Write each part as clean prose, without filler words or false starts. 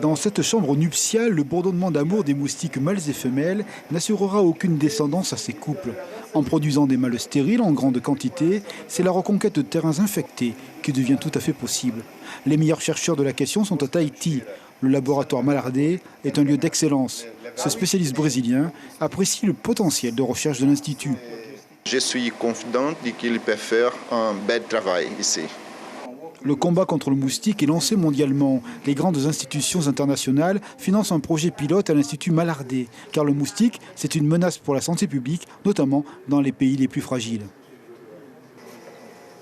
Dans cette chambre nuptiale, le bourdonnement d'amour des moustiques mâles et femelles n'assurera aucune descendance à ces couples. En produisant des mâles stériles en grande quantité, c'est la reconquête de terrains infectés qui devient tout à fait possible. Les meilleurs chercheurs de la question sont à Tahiti. Le laboratoire Malardé est un lieu d'excellence. Ce spécialiste brésilien apprécie le potentiel de recherche de l'Institut. Je suis confident qu'il peut faire un bel travail ici. Le combat contre le moustique est lancé mondialement. Les grandes institutions internationales financent un projet pilote à l'Institut Malardé, car le moustique, c'est une menace pour la santé publique, notamment dans les pays les plus fragiles.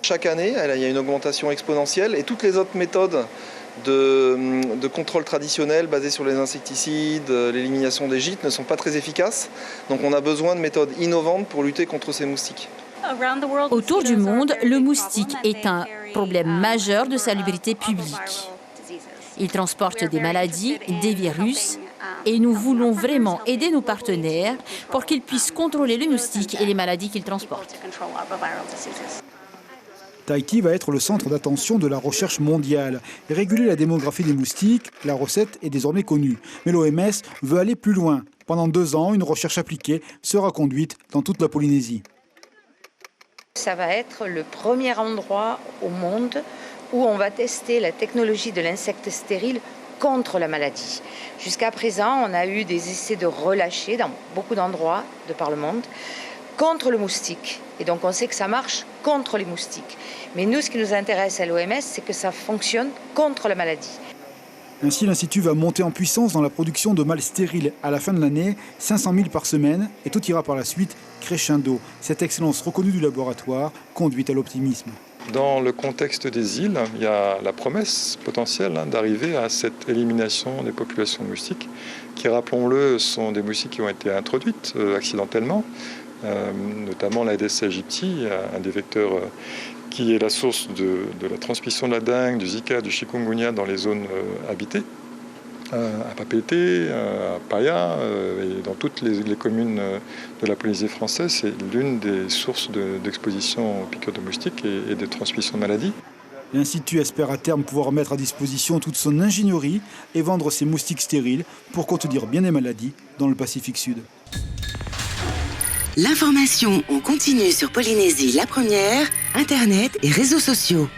Chaque année, il y a une augmentation exponentielle et toutes les autres méthodes de contrôle traditionnel basées sur les insecticides, l'élimination des gîtes ne sont pas très efficaces. Donc on a besoin de méthodes innovantes pour lutter contre ces moustiques. Autour du monde, le moustique est un problème majeur de salubrité publique. Il transporte des maladies, des virus, et nous voulons vraiment aider nos partenaires pour qu'ils puissent contrôler les moustiques et les maladies qu'ils transportent. Tahiti va être le centre d'attention de la recherche mondiale. Réguler la démographie des moustiques, la recette est désormais connue. Mais l'OMS veut aller plus loin. Pendant 2 ans, une recherche appliquée sera conduite dans toute la Polynésie. Ça va être le premier endroit au monde où on va tester la technologie de l'insecte stérile contre la maladie. Jusqu'à présent, on a eu des essais de relâcher dans beaucoup d'endroits de par le monde contre le moustique. Et donc on sait que ça marche contre les moustiques. Mais nous, ce qui nous intéresse à l'OMS, c'est que ça fonctionne contre la maladie. Ainsi, l'Institut va monter en puissance dans la production de mâles stériles. À la fin de l'année, 500 000 par semaine, et tout ira par la suite crescendo. Cette excellence reconnue du laboratoire conduit à l'optimisme. Dans le contexte des îles, il y a la promesse potentielle d'arriver à cette élimination des populations de moustiques, qui, rappelons-le, sont des moustiques qui ont été introduites accidentellement, notamment l'Aedes aegypti, un des vecteurs qui est la source de la transmission de la dengue, du Zika, du chikungunya dans les zones habitées, à Papeete, à Paia et dans toutes les communes de la Polynésie française. C'est l'une des sources d'exposition aux piqûres de moustiques et de transmission de maladies. L'Institut espère à terme pouvoir mettre à disposition toute son ingénierie et vendre ses moustiques stériles pour contenir bien des maladies dans le Pacifique Sud. L'information en continu sur Polynésie la première, Internet et réseaux sociaux.